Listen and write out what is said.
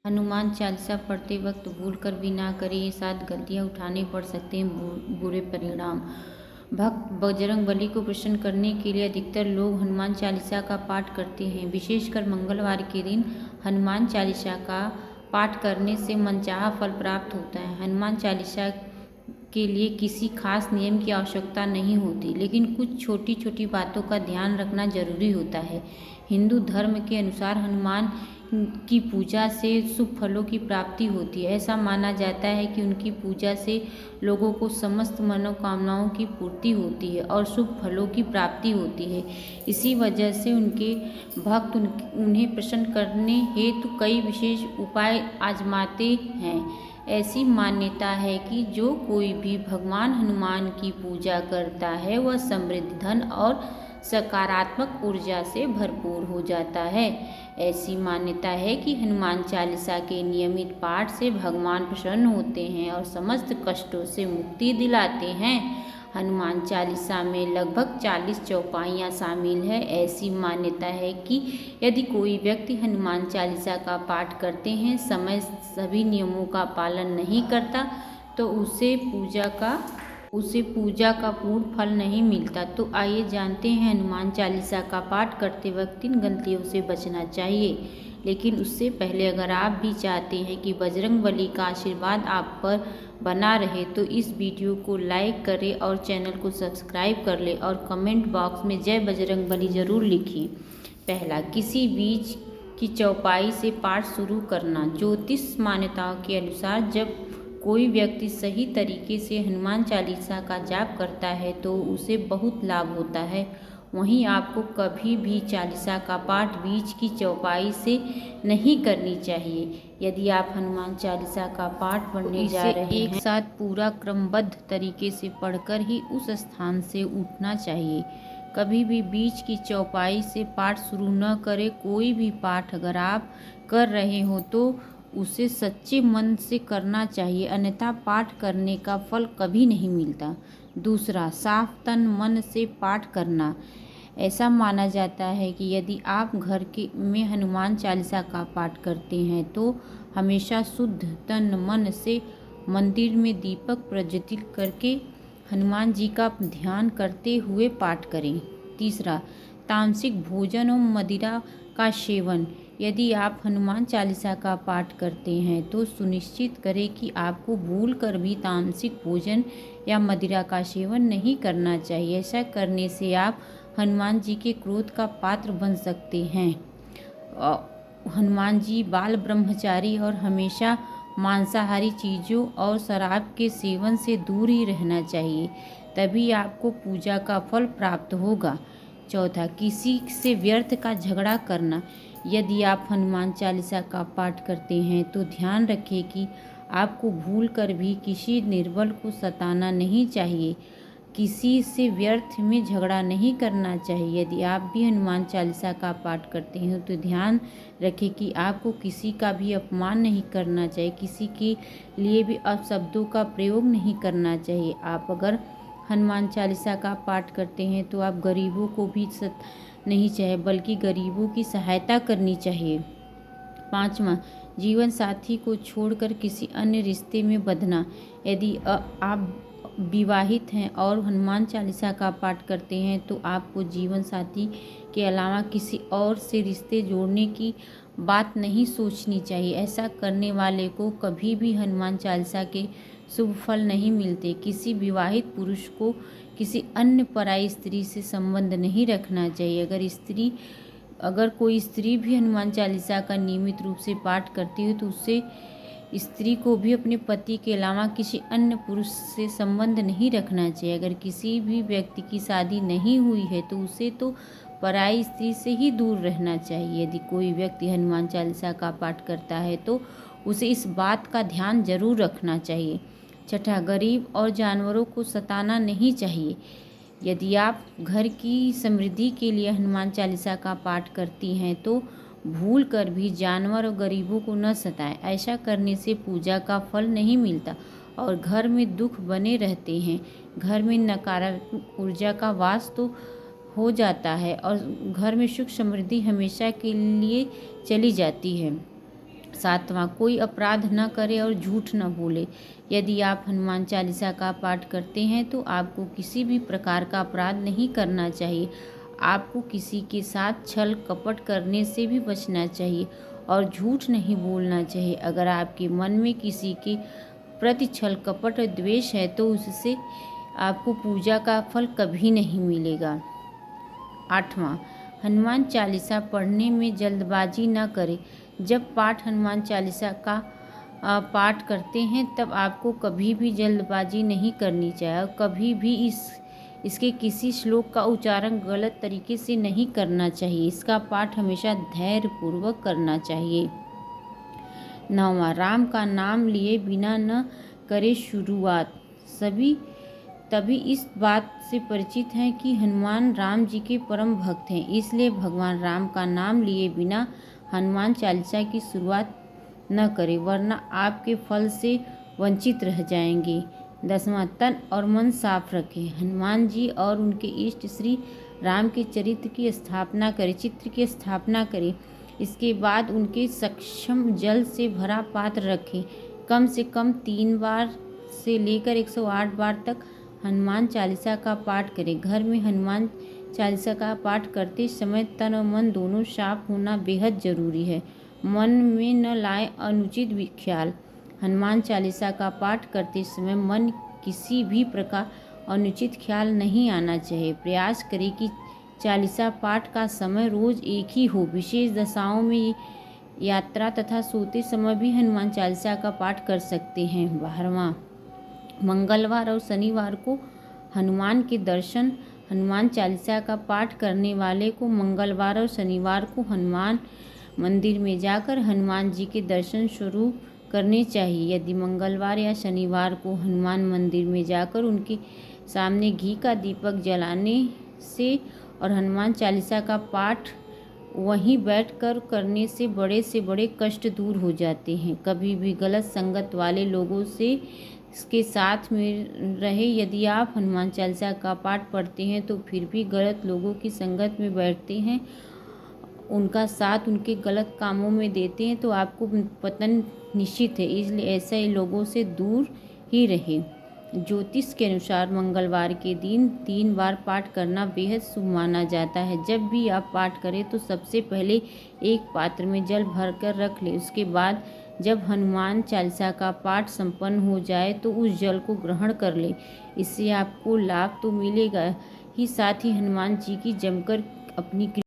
हनुमान चालीसा पढ़ते वक्त भूल कर भी ना करें, ये 7 गलतियां उठाने पड़ सकते हैं बुरे परिणाम। भक्त बजरंग बली को प्रसन्न करने के लिए अधिकतर लोग हनुमान चालीसा का पाठ करते हैं। विशेषकर मंगलवार के दिन हनुमान चालीसा का पाठ करने से मनचाहा फल प्राप्त होता है। हनुमान चालीसा के लिए किसी खास नियम की आवश्यकता नहीं होती, लेकिन कुछ छोटी छोटी बातों का ध्यान रखना जरूरी होता है। हिंदू धर्म के अनुसार हनुमान की पूजा से शुभ फलों की प्राप्ति होती है। ऐसा माना जाता है कि उनकी पूजा से लोगों को समस्त मनोकामनाओं की पूर्ति होती है और शुभ फलों की प्राप्ति होती है। इसी वजह से उनके भक्त उन्हें प्रसन्न करने हेतु कई विशेष उपाय आजमाते हैं। ऐसी मान्यता है कि जो कोई भी भगवान हनुमान की पूजा करता है वह समृद्ध धन और सकारात्मक ऊर्जा से भरपूर हो जाता है। ऐसी मान्यता है कि हनुमान चालीसा के नियमित पाठ से भगवान प्रसन्न होते हैं और समस्त कष्टों से मुक्ति दिलाते हैं। हनुमान चालीसा में लगभग 40 चौपाइयाँ शामिल है। ऐसी मान्यता है कि यदि कोई व्यक्ति हनुमान चालीसा का पाठ करते हैं समय सभी नियमों का पालन नहीं करता तो उसे पूजा का पूर्ण फल नहीं मिलता। तो आइए जानते हैं हनुमान चालीसा का पाठ करते वक्त किन गलतियों से बचना चाहिए। लेकिन उससे पहले अगर आप भी चाहते हैं कि बजरंग बली का आशीर्वाद आप पर बना रहे तो इस वीडियो को लाइक करें और चैनल को सब्सक्राइब कर लें और कमेंट बॉक्स में जय बजरंग बली जरूर लिखिए। पहला, किसी बीज की चौपाई से पाठ शुरू करना। ज्योतिष मान्यताओं के अनुसार जब कोई व्यक्ति सही तरीके से हनुमान चालीसा का जाप करता है तो उसे बहुत लाभ होता है। वहीं आपको कभी भी चालीसा का पाठ बीच की चौपाई से नहीं करनी चाहिए। यदि आप हनुमान चालीसा का पाठ पढ़ने जा रहे हैं एक साथ पूरा क्रमबद्ध तरीके से पढ़कर ही उस स्थान से उठना चाहिए। कभी भी बीच की चौपाई से पाठ शुरू न करें। कोई भी पाठ अगर आप कर रहे हो तो उसे सच्चे मन से करना चाहिए, अन्यथा पाठ करने का फल कभी नहीं मिलता। दूसरा, साफ तन मन से पाठ करना। ऐसा माना जाता है कि यदि आप घर में हनुमान चालीसा का पाठ करते हैं तो हमेशा शुद्ध तन मन से मंदिर में दीपक प्रज्वलित करके हनुमान जी का ध्यान करते हुए पाठ करें। तीसरा, तामसिक भोजन और मदिरा का सेवन। यदि आप हनुमान चालीसा का पाठ करते हैं तो सुनिश्चित करें कि आपको भूल कर भी तामसिक भोजन या मदिरा का सेवन नहीं करना चाहिए। ऐसा करने से आप हनुमान जी के क्रोध का पात्र बन सकते हैं। हनुमान जी बाल ब्रह्मचारी और हमेशा मांसाहारी चीज़ों और शराब के सेवन से दूर ही रहना चाहिए, तभी आपको पूजा का फल प्राप्त होगा। चौथा, किसी से व्यर्थ का झगड़ा करना। यदि आप हनुमान चालीसा का पाठ करते हैं तो ध्यान रखें कि आपको भूल कर भी किसी निर्बल को सताना नहीं चाहिए, किसी से व्यर्थ में झगड़ा नहीं करना चाहिए। यदि आप भी हनुमान चालीसा का पाठ करते हैं तो ध्यान रखें कि आपको किसी का भी अपमान नहीं करना चाहिए, किसी के लिए भी अपशब्दों का प्रयोग नहीं करना चाहिए। आप अगर हनुमान चालीसा का पाठ करते हैं तो आप गरीबों को भी नहीं चाहिए बल्कि गरीबों की सहायता करनी चाहिए। पांचवा, जीवन साथी को छोड़कर किसी अन्य रिश्ते में बंधना। यदि आप विवाहित हैं और हनुमान चालीसा का पाठ करते हैं तो आपको जीवन साथी के अलावा किसी और से रिश्ते जोड़ने की बात नहीं सोचनी चाहिए। ऐसा करने वाले को कभी भी हनुमान चालीसा के शुभ फल नहीं मिलते। किसी विवाहित पुरुष को किसी अन्य पराई स्त्री से संबंध नहीं रखना चाहिए। अगर कोई स्त्री भी हनुमान चालीसा का नियमित रूप से पाठ करती है तो उससे स्त्री को भी अपने पति के अलावा किसी अन्य पुरुष से संबंध नहीं रखना चाहिए। अगर किसी भी व्यक्ति की शादी नहीं हुई है तो उसे तो पराई स्त्री से ही दूर रहना चाहिए। यदि कोई व्यक्ति हनुमान चालीसा का पाठ करता है तो उसे इस बात का ध्यान जरूर रखना चाहिए। छठा, गरीब और जानवरों को सताना नहीं चाहिए। यदि आप घर की समृद्धि के लिए हनुमान चालीसा का पाठ करती हैं तो भूल कर भी जानवर और गरीबों को न सताएं। ऐसा करने से पूजा का फल नहीं मिलता और घर में दुख बने रहते हैं। घर में नकारात्मक ऊर्जा का वास तो हो जाता है और घर में सुख समृद्धि हमेशा के लिए चली जाती है। 7वां, कोई अपराध न करे और झूठ न बोले। यदि आप हनुमान चालीसा का पाठ करते हैं तो आपको किसी भी प्रकार का अपराध नहीं करना चाहिए। आपको किसी के साथ छल कपट करने से भी बचना चाहिए और झूठ नहीं बोलना चाहिए। अगर आपके मन में किसी के प्रति छल कपट और द्वेष है तो उससे आपको पूजा का फल कभी नहीं मिलेगा। 8वां, हनुमान चालीसा पढ़ने में जल्दबाजी न करें। जब पाठ हनुमान चालीसा का पाठ करते हैं तब आपको कभी भी जल्दबाजी नहीं करनी चाहिए और कभी भी इसके किसी श्लोक का उच्चारण गलत तरीके से नहीं करना चाहिए। इसका पाठ हमेशा धैर्यपूर्वक करना चाहिए। 9वां, राम का नाम लिए बिना न करे शुरुआत। सभी तभी इस बात से परिचित हैं कि हनुमान राम जी के परम भक्त हैं, इसलिए भगवान राम का नाम लिए बिना हनुमान चालीसा की शुरुआत न करें, वरना आपके फल से वंचित रह जाएंगे। 10वां, तन और मन साफ रखें। हनुमान जी और उनके इष्ट श्री राम के चित्र की स्थापना करें। इसके बाद उनके सक्षम जल से भरा पात्र रखें। कम से कम 3 बार से लेकर 108 बार तक हनुमान चालीसा का पाठ करें। घर में हनुमान चालीसा का पाठ करते समय तन और मन दोनों साफ होना बेहद जरूरी है। मन में न लाएं अनुचित ख्याल। हनुमान चालीसा का पाठ करते समय मन किसी भी प्रकार अनुचित ख्याल नहीं आना चाहिए। प्रयास करें कि चालीसा पाठ का समय रोज एक ही हो। विशेष दशाओं में यात्रा तथा सोते समय भी हनुमान चालीसा का पाठ कर सकते हैं। 12वां, मंगलवार और शनिवार को हनुमान के दर्शन। हनुमान चालीसा का पाठ करने वाले को मंगलवार और शनिवार को हनुमान मंदिर में जाकर हनुमान जी के दर्शन शुरू करने चाहिए। यदि मंगलवार या शनिवार को हनुमान मंदिर में जाकर उनके सामने घी का दीपक जलाने से और हनुमान चालीसा का पाठ वहीं बैठकर करने से बड़े कष्ट दूर हो जाते हैं। कभी भी गलत संगत वाले लोगों से इसके साथ में रहे। यदि आप हनुमान चालीसा का पाठ पढ़ते हैं तो फिर भी गलत लोगों की संगत में बैठते हैं, उनका साथ उनके गलत कामों में देते हैं तो आपको पतन निश्चित है, इसलिए ऐसे लोगों से दूर ही रहे। ज्योतिष के अनुसार मंगलवार के दिन 3 बार पाठ करना बेहद शुभ माना जाता है। जब भी आप पाठ करें तो सबसे पहले एक पात्र में जल भरकर रख लें। उसके बाद जब हनुमान चालीसा का पाठ संपन्न हो जाए तो उस जल को ग्रहण कर लें। इससे आपको लाभ तो मिलेगा ही, साथ ही हनुमान जी की जमकर अपनी